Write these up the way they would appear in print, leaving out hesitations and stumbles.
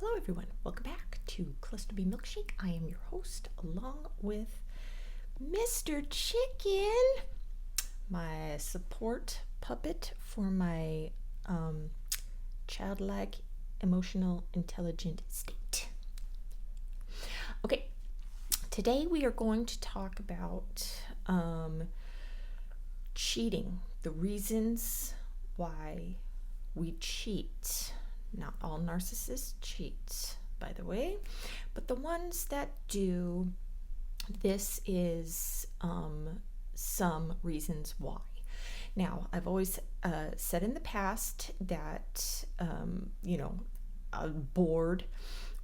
Hello everyone, welcome back to Cluster Bee Milkshake. I am your host along with Mr. Chicken, my support puppet for my childlike, emotional, intelligent state. Okay, today we are going to talk about cheating, the reasons why we cheat. Not all narcissists cheat, by the way, but the ones that do, this is some reasons why. Now, I've always said in the past that, I'm bored,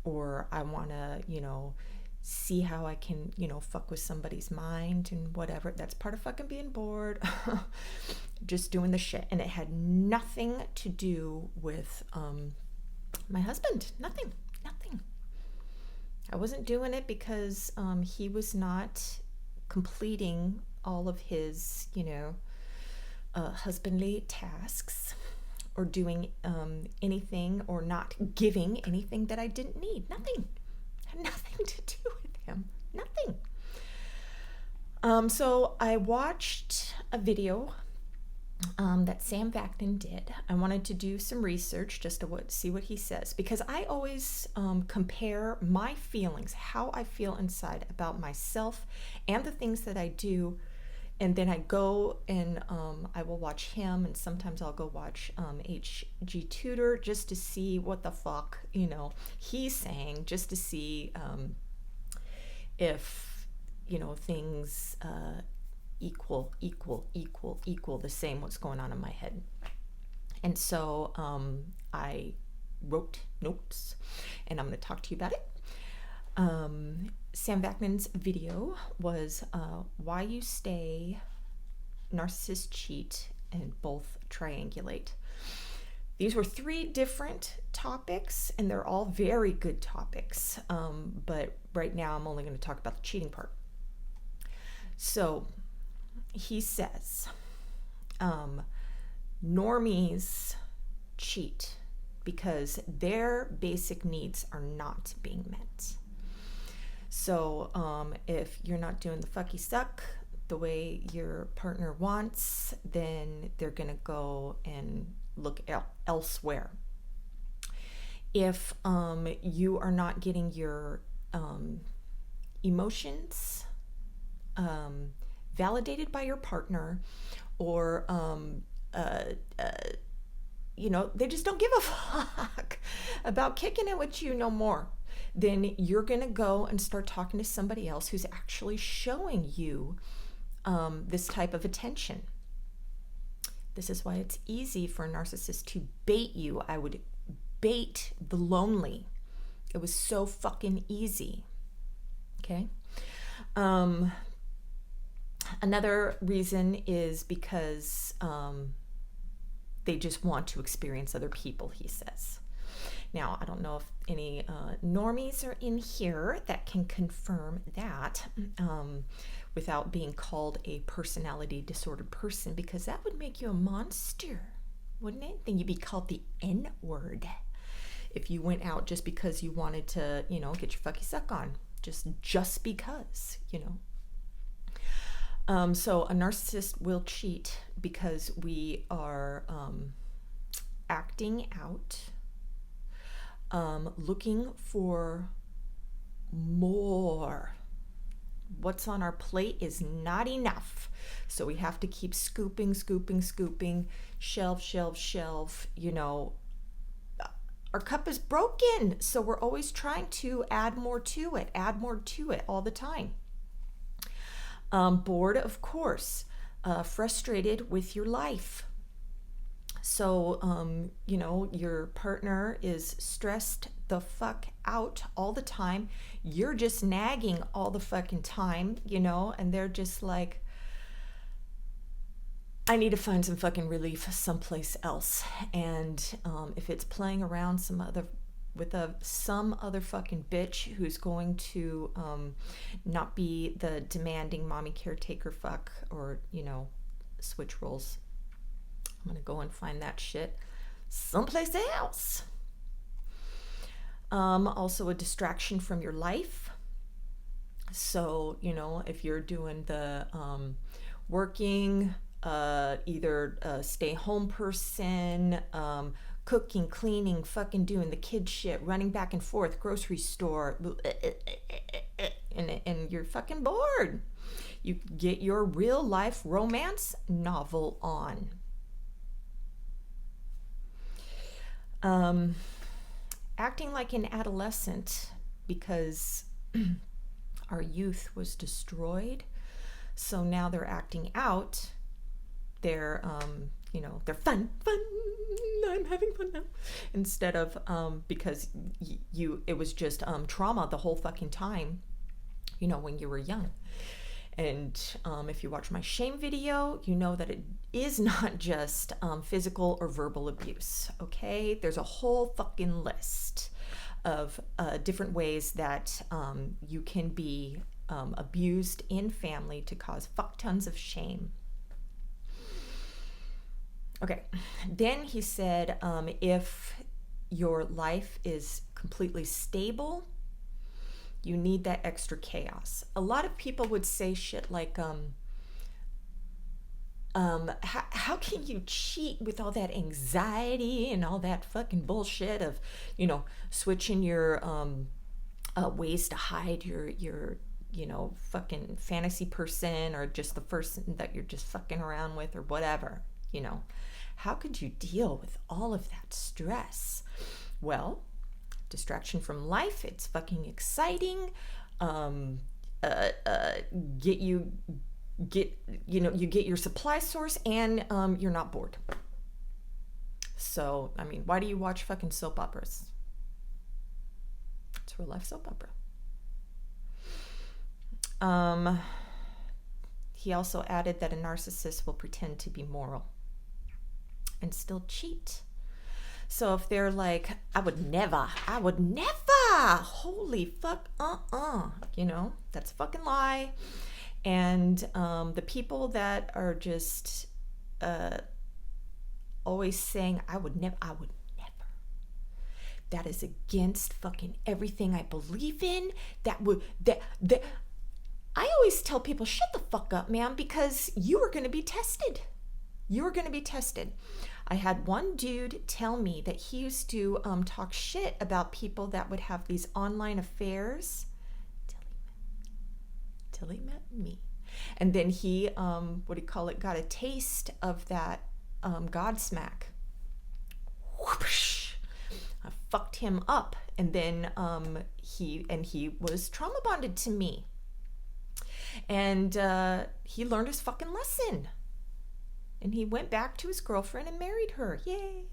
or I want to, see how I can, fuck with somebody's mind and whatever. That's part of fucking being bored. Just doing the shit. And it had nothing to do with my husband. Nothing. I wasn't doing it because he was not completing all of his, husbandly tasks, or doing anything, or not giving anything that I didn't need. Nothing. Had nothing to do with him. Nothing. So I watched a video that San Vaknin did. I wanted to do some research just to see what he says, because I always compare my feelings, how I feel inside about myself and the things that I do, and then I go and I will watch him, and sometimes I'll go watch HG Tutor just to see what the fuck he's saying, just to see if things equal the same what's going on in my head. And so I wrote notes, and I'm going to talk to you about it. San Vaknin's video was why you stay, narcissists cheat, and both triangulate. These were 3 different topics, and they're all very good topics, but right now I'm only going to talk about the cheating part. So he says, normies cheat because their basic needs are not being met. So if you're not doing the fucky suck the way your partner wants, then they're going to go and look elsewhere. If you are not getting your emotions validated by your partner, or they just don't give a fuck about kicking it with you no more, then you're gonna go and start talking to somebody else who's actually showing you this type of attention. This is why it's easy for a narcissist to bait you. I would bait the lonely. It was so fucking easy. Okay. Another reason is because they just want to experience other people, he says. Now, I don't know if any normies are in here that can confirm that without being called a personality disordered person, because that would make you a monster, wouldn't it? Then you'd be called the N-word if you went out just because you wanted to, get your fucky suck on, just because, So a narcissist will cheat because we are acting out, looking for more. What's on our plate is not enough. So we have to keep scooping, shelf. Our cup is broken. So we're always trying to add more to it all the time. Bored, of course, frustrated with your life. So, your partner is stressed the fuck out all the time. You're just nagging all the fucking time, and they're just like, I need to find some fucking relief someplace else. And if it's playing around some other fucking bitch who's going to not be the demanding mommy caretaker fuck, or switch roles, I'm gonna go and find that shit someplace else. Also a distraction from your life. So, if you're doing the working, either a stay-home person, cooking, cleaning, fucking doing the kid shit, running back and forth, grocery store, and you're fucking bored. You get your real life romance novel on. Acting like an adolescent because our youth was destroyed. So now they're acting out. They're, they're fun. I'm having fun now. Instead of, because it was just trauma the whole fucking time, when you were young. And if you watch my shame video, you know that it is not just physical or verbal abuse, okay? There's a whole fucking list of different ways that you can be abused in family to cause fuck tons of shame. Okay, then he said, if your life is completely stable, you need that extra chaos. A lot of people would say shit like, how can you cheat with all that anxiety and all that fucking bullshit of, switching your ways to hide your fucking fantasy person, or just the person that you're just fucking around with, or whatever, How could you deal with all of that stress? Well, distraction from life, it's fucking exciting. You get your supply source, and you're not bored. So, why do you watch fucking soap operas? It's real life soap opera. He also added that a narcissist will pretend to be moral and still cheat. So if they're like, I would never, holy fuck, that's a fucking lie. And the people that are just always saying, I would never, that is against fucking everything I believe in. I always tell people, shut the fuck up, man, because you are going to be tested. I had one dude tell me that he used to talk shit about people that would have these online affairs till he met me. And then he, got a taste of that Godsmack. Whoosh! I fucked him up. And then he was trauma bonded to me. And he learned his fucking lesson. And he went back to his girlfriend and married her. Yay.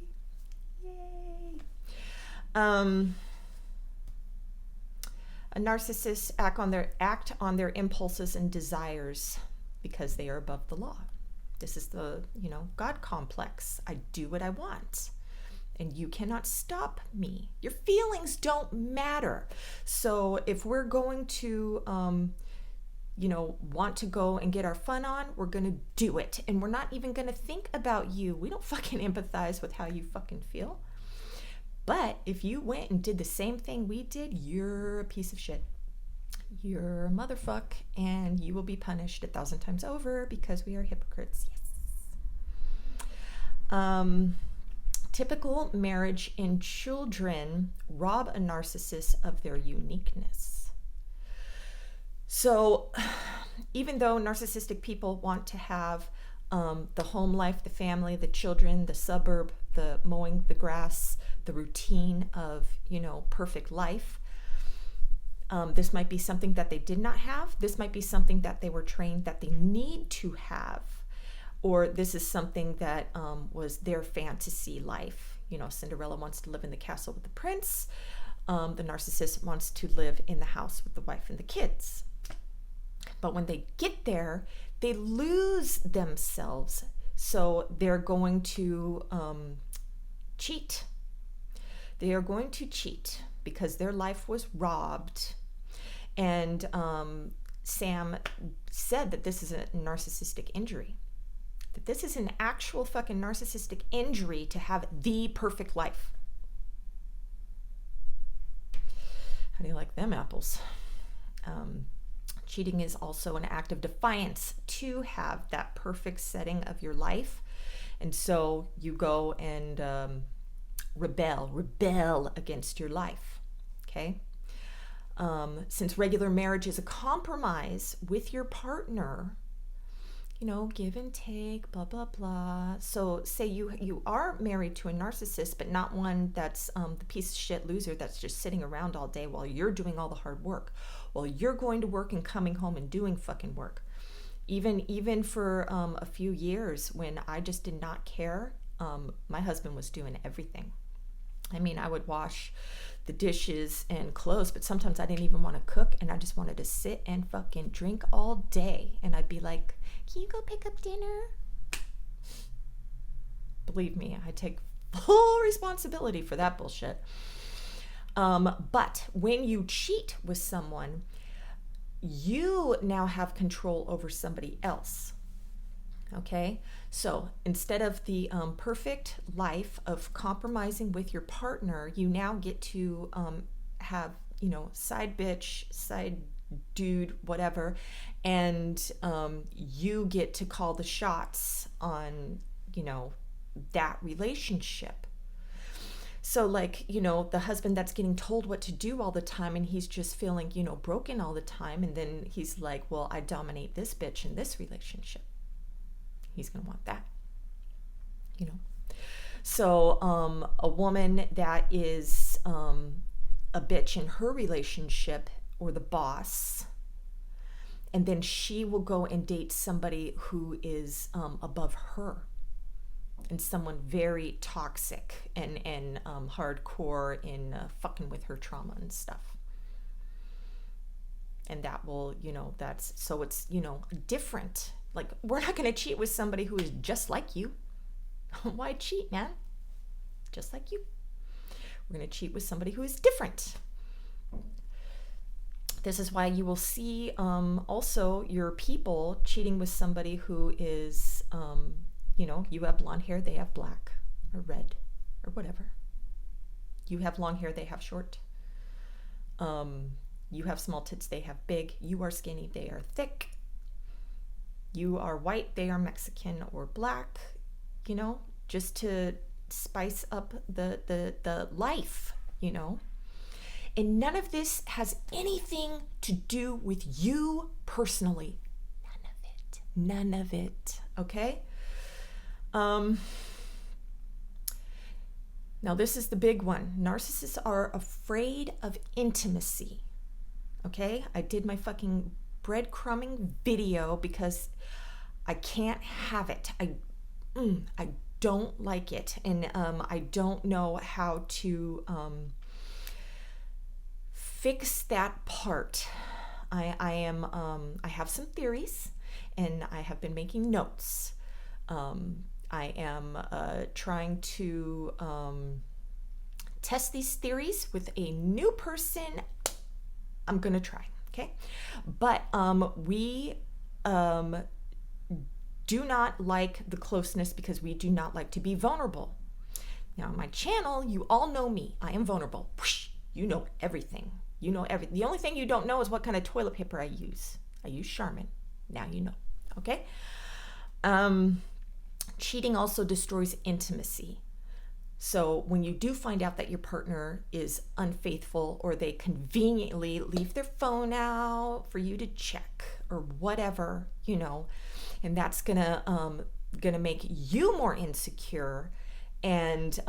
A narcissist act on their impulses and desires because they are above the law. This is the, God complex. I do what I want, and you cannot stop me. Your feelings don't matter. So if we're going to, want to go and get our fun on, we're going to do it. And we're not even going to think about you. We don't fucking empathize with how you fucking feel. But if you went and did the same thing we did, you're a piece of shit. You're a motherfuck, and you will be punished 1,000 times over because we are hypocrites. Yes. Typical marriage and children rob a narcissist of their uniqueness. So even though narcissistic people want to have the home life, the family, the children, the suburb, the mowing the grass, the routine of, perfect life, this might be something that they did not have. This might be something that they were trained that they need to have. Or this is something that was their fantasy life. Cinderella wants to live in the castle with the prince. The narcissist wants to live in the house with the wife and the kids. But when they get there, they lose themselves. So they're going to cheat. They are going to cheat because their life was robbed. And Sam said that this is a narcissistic injury. That this is an actual fucking narcissistic injury to have the perfect life. How do you like them apples? Cheating is also an act of defiance to have that perfect setting of your life. And so you go and rebel against your life. Okay? Since regular marriage is a compromise with your partner, give and take, blah, blah, blah. So say you are married to a narcissist, but not one that's the piece of shit loser that's just sitting around all day while you're doing all the hard work, while you're going to work and coming home and doing fucking work. Even for a few years when I just did not care, my husband was doing everything. I mean, I would wash the dishes and clothes, but sometimes I didn't even want to cook, and I just wanted to sit and fucking drink all day. And I'd be like, can you go pick up dinner? Believe me, I take full responsibility for that bullshit. But when you cheat with someone, you now have control over somebody else. Okay, so instead of the perfect life of compromising with your partner, you now get to have, side bitch, side dude, whatever, and you get to call the shots on, that relationship. So like, the husband that's getting told what to do all the time, and he's just feeling, broken all the time, and then he's like, well, I dominate this bitch in this relationship. He's going to want that, So a woman that is a bitch in her relationship, or the boss, and then she will go and date somebody who is above her, and someone very toxic and hardcore in fucking with her trauma and stuff. And that will, that's, so it's, different. Like, we're not going to cheat with somebody who is just like you. Why cheat, man? Just like you. We're going to cheat with somebody who is different. This is why you will see also your people cheating with somebody who is, you have blonde hair, they have black or red or whatever. You have long hair, they have short. You have small tits, they have big. You are skinny, they are thick. You are white, they are Mexican or black, just to spice up the life, And none of this has anything to do with you personally. None of it, okay? Now this is the big one. Narcissists are afraid of intimacy, okay? I did my fucking breadcrumbing video because I can't have it. I don't like it, and I don't know how to fix that part. I have some theories, and I have been making notes. I am trying to test these theories with a new person. I'm gonna try. Okay, but we do not like the closeness because we do not like to be vulnerable. Now on my channel, you all know me. I am vulnerable. You know everything. You know everything. The only thing you don't know is what kind of toilet paper I use. I use Charmin. Now you know. Okay? Cheating also destroys intimacy. So when you do find out that your partner is unfaithful, or they conveniently leave their phone out for you to check or whatever, and that's gonna make you more insecure, and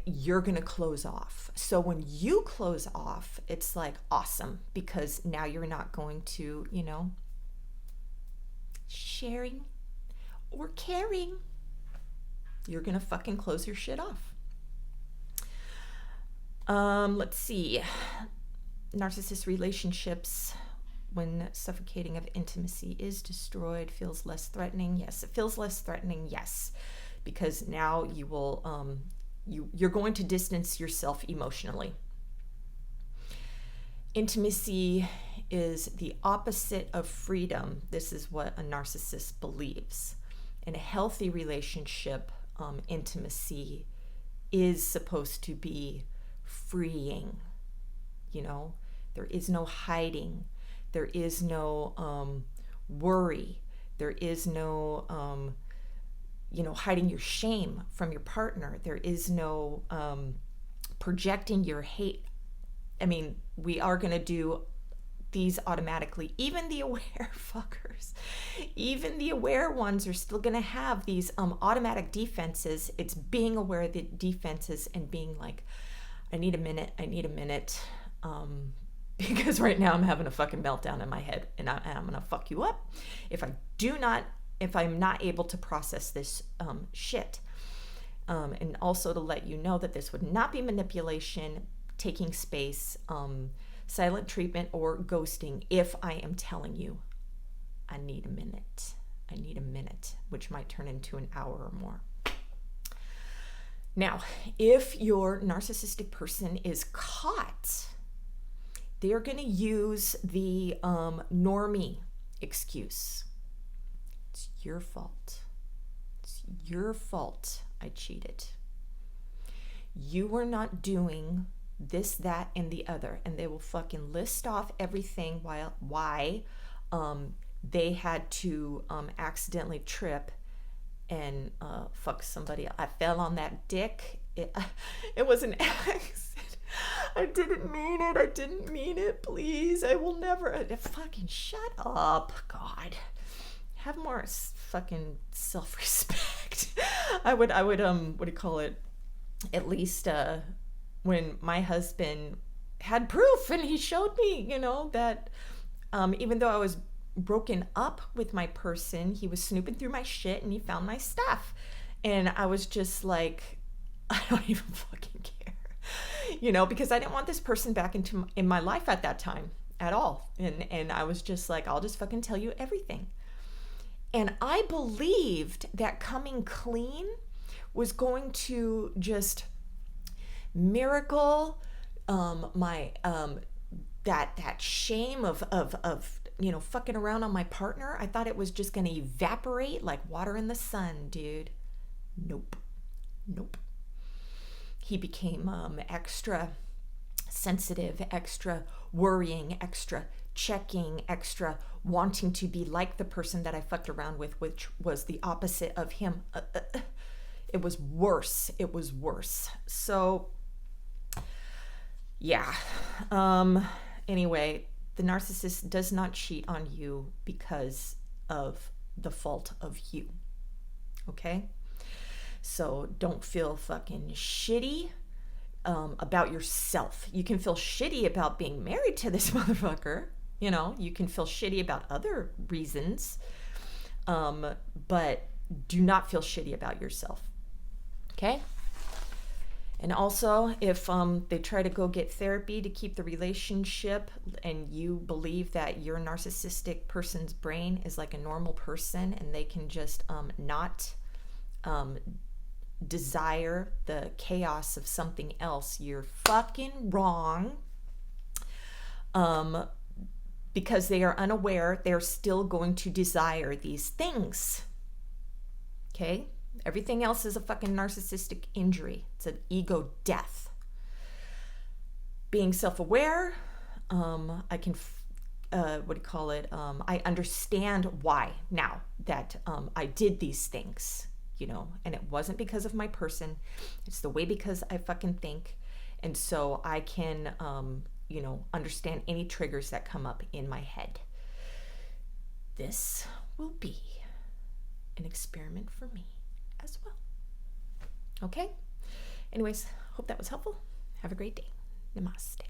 you're gonna close off. So when you close off, it's like awesome, because now you're not going to, sharing or caring. You're gonna fucking close your shit off. Let's see. Narcissist relationships, when suffocating of intimacy is destroyed, feels less threatening. Yes, it feels less threatening. Yes, because now you will, you're going to distance yourself emotionally. Intimacy is the opposite of freedom. This is what a narcissist believes. In a healthy relationship, intimacy is supposed to be freeing, There is no hiding. There is no worry. There is no, hiding your shame from your partner. There is no projecting your hate. I mean, we are going to do these automatically. Even the aware fuckers, even the aware ones are still going to have these automatic defenses. It's being aware of the defenses and being like, I need a minute. Because right now I'm having a fucking meltdown in my head, and I'm gonna fuck you up if I'm not able to process this shit. And also to let you know that this would not be manipulation, taking space, silent treatment, or ghosting if I am telling you I need a minute, which might turn into an hour or more. Now, if your narcissistic person is caught, they're going to use the normie excuse. It's your fault. It's your fault I cheated. You were not doing this, that, and the other. And they will fucking list off everything why they had to accidentally trip and fuck somebody. I fell on that dick. It was an accident. I didn't mean it. Please, I will never. Fucking shut up, God. Have more fucking self-respect. I would what do you call it? At least when my husband had proof and he showed me, that even though I was broken up with my person, he was snooping through my shit and he found my stuff. And I was just like, I don't even fucking care. Because I didn't want this person back in my life at that time at all. And I was just like, I'll just fucking tell you everything. And I believed that coming clean was going to just miracle my that shame of fucking around on my partner. I thought it was just going to evaporate like water in the sun, dude. Nope. He became extra sensitive, extra worrying, extra checking, extra wanting to be like the person that I fucked around with, which was the opposite of him. It was worse. So, yeah. Anyway, the narcissist does not cheat on you because of the fault of you. Okay? So don't feel fucking shitty about yourself. You can feel shitty about being married to this motherfucker. You can feel shitty about other reasons. But do not feel shitty about yourself. Okay? And also, if they try to go get therapy to keep the relationship and you believe that your narcissistic person's brain is like a normal person and they can just not desire the chaos of something else, you're fucking wrong. Because they are unaware, they're still going to desire these things. Okay? Everything else is a fucking narcissistic injury. It's an ego death. Being self-aware, I can, I understand why now that I did these things, and it wasn't because of my person. It's the way because I fucking think. And so I can, understand any triggers that come up in my head. This will be an experiment for me as well. Okay? Anyways, hope that was helpful. Have a great day. Namaste.